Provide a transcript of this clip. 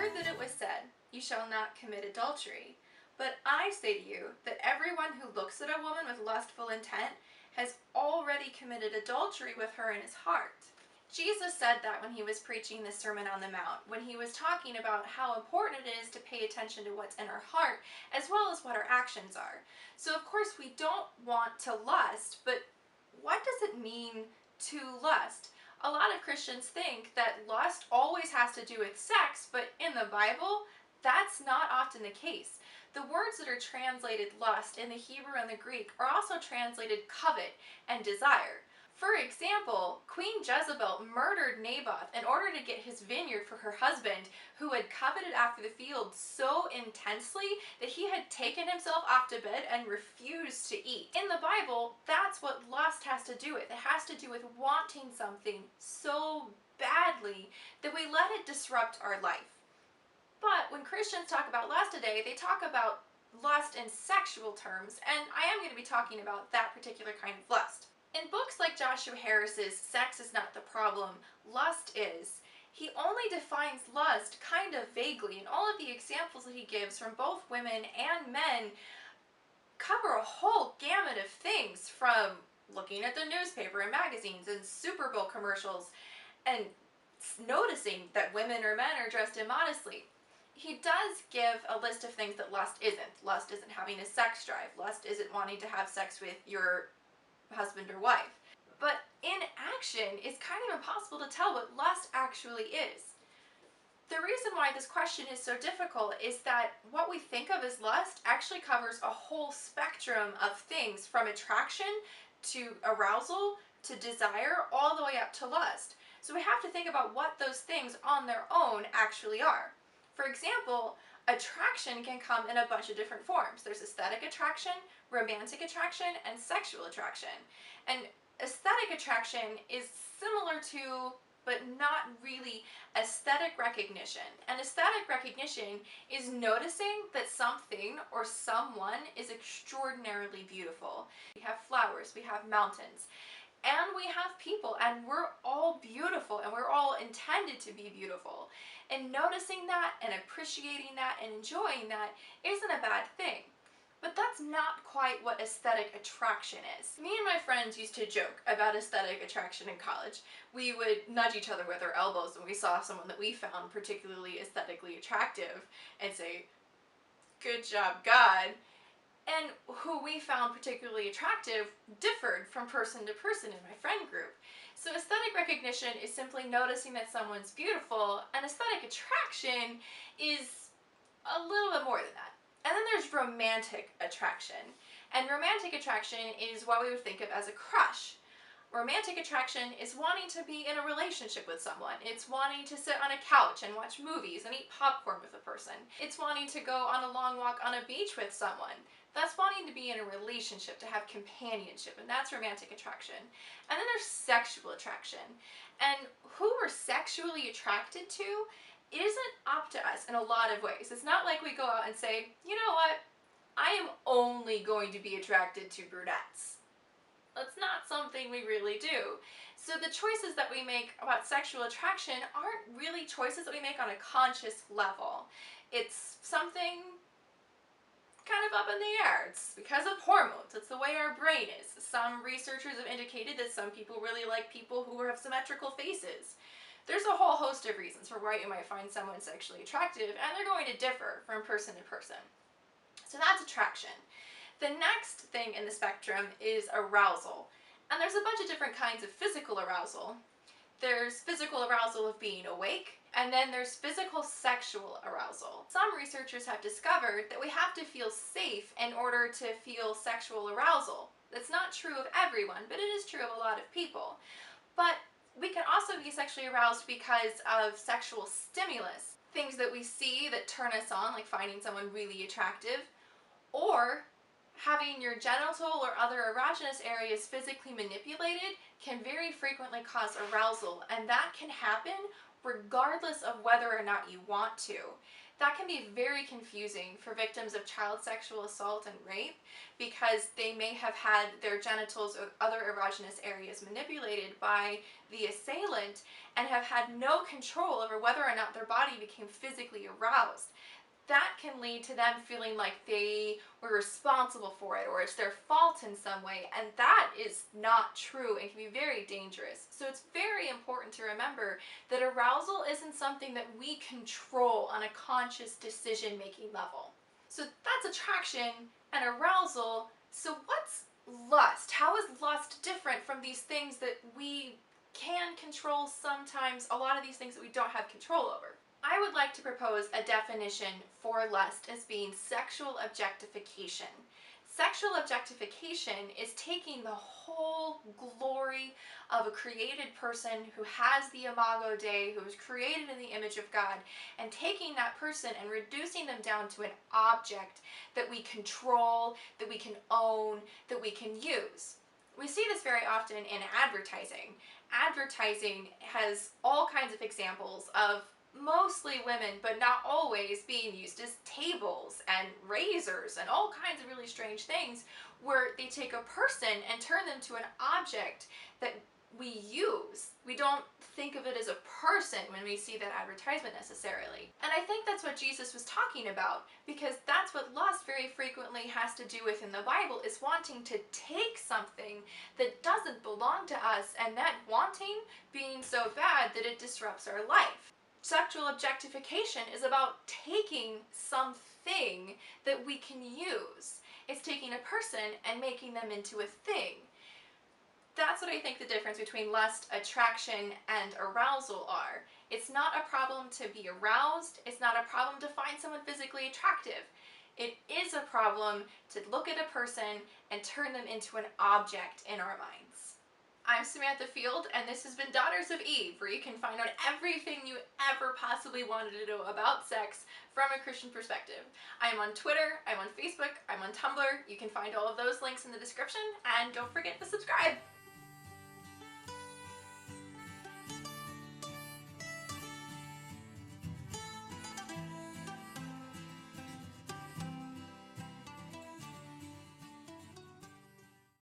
heard that it was said, 'You shall not commit adultery.' But I say to you that everyone who looks at a woman with lustful intent has already committed adultery with her in his heart." Jesus said that when he was preaching the Sermon on the Mount, when he was talking about how important it is to pay attention to what's in our heart, as well as what our actions are. So of course we don't want to lust, but what does it mean to lust? A lot of Christians think that lust always has to do with sex, but in the Bible, that's not often the case. The words that are translated lust in the Hebrew and the Greek are also translated covet and desire. For example, Queen Jezebel murdered Naboth in order to get his vineyard for her husband, who had coveted after the field so intensely that he had taken himself off to bed and refused to eat. In the Bible, that's what lust has to do with. It has to do with wanting something so badly that we let it disrupt our life. But when Christians talk about lust today, they talk about lust in sexual terms, and I am going to be talking about that particular kind of lust. In books like Joshua Harris's Sex is Not the Problem, Lust Is, he only defines lust kind of vaguely, and all of the examples that he gives from both women and men cover a whole gamut of things, from looking at the newspaper and magazines and Super Bowl commercials and noticing that women or men are dressed immodestly. He does give a list of things that lust isn't. Lust isn't having a sex drive. Lust isn't wanting to have sex with your husband or wife. But in action, it's kind of impossible to tell what lust actually is. The reason why this question is so difficult is that what we think of as lust actually covers a whole spectrum of things, from attraction to arousal to desire, all the way up to lust. So we have to think about what those things on their own actually are. For example, attraction can come in a bunch of different forms. There's aesthetic attraction, romantic attraction, and sexual attraction. And aesthetic attraction is similar to, but not really, aesthetic recognition. And aesthetic recognition is noticing that something or someone is extraordinarily beautiful. We have flowers, we have mountains, and we have people, and we're all beautiful, and we're all intended to be beautiful. And noticing that and appreciating that and enjoying that isn't a bad thing. But that's not quite what aesthetic attraction is. Me and my friends used to joke about aesthetic attraction in college. We would nudge each other with our elbows when we saw someone that we found particularly aesthetically attractive and say, "Good job, God." And who we found particularly attractive differed from person to person in my friend group. So aesthetic recognition is simply noticing that someone's beautiful, and aesthetic attraction is a little bit more than that. And then there's romantic attraction. And romantic attraction is what we would think of as a crush. Romantic attraction is wanting to be in a relationship with someone. It's wanting to sit on a couch and watch movies and eat popcorn with a person. It's wanting to go on a long walk on a beach with someone. That's wanting to be in a relationship, to have companionship, and that's romantic attraction. And then there's sexual attraction. And who we're sexually attracted to isn't up to us in a lot of ways. It's not like we go out and say, "You know what? I am only going to be attracted to brunettes." That's not something we really do. So the choices that we make about sexual attraction aren't really choices that we make on a conscious level. It's something kind of up in the air. It's because of hormones. It's the way our brain is. Some researchers have indicated that some people really like people who have symmetrical faces. There's a whole host of reasons for why you might find someone sexually attractive, and they're going to differ from person to person. So that's attraction. The next thing in the spectrum is arousal. And there's a bunch of different kinds of physical arousal. There's physical arousal of being awake, and then there's physical sexual arousal. Some researchers have discovered that we have to feel safe in order to feel sexual arousal. That's not true of everyone, but it is true of a lot of people. But we can also be sexually aroused because of sexual stimulus. Things that we see that turn us on, like finding someone really attractive, or having your genital or other erogenous areas physically manipulated can very frequently cause arousal, and that can happen regardless of whether or not you want to. That can be very confusing for victims of child sexual assault and rape because they may have had their genitals or other erogenous areas manipulated by the assailant and have had no control over whether or not their body became physically aroused. That can lead to them feeling like they were responsible for it or it's their fault in some way, and that is not true and can be very dangerous. So it's very important to remember that arousal isn't something that we control on a conscious decision-making level. So that's attraction and arousal. So what's lust? How is lust different from these things that we can control sometimes, a lot of these things that we don't have control over? I would like to propose a definition for lust as being sexual objectification. Sexual objectification is taking the whole glory of a created person who has the imago Dei, who was created in the image of God, and taking that person and reducing them down to an object that we control, that we can own, that we can use. We see this very often in advertising. Advertising has all kinds of examples of mostly women, but not always, being used as tables and razors and all kinds of really strange things where they take a person and turn them to an object that we use. We don't think of it as a person when we see that advertisement necessarily. And I think that's what Jesus was talking about, because that's what lust very frequently has to do with in the Bible, is wanting to take something that doesn't belong to us, and that wanting being so bad that it disrupts our life. Sexual objectification is about taking something that we can use. It's taking a person and making them into a thing. That's what I think the difference between lust, attraction, and arousal are. It's not a problem to be aroused. It's not a problem to find someone physically attractive. It is a problem to look at a person and turn them into an object in our minds. I'm Samantha Field, and this has been Daughters of Eve, where you can find out everything you ever possibly wanted to know about sex from a Christian perspective. I'm on Twitter, I'm on Facebook, I'm on Tumblr. You can find all of those links in the description, and don't forget to subscribe!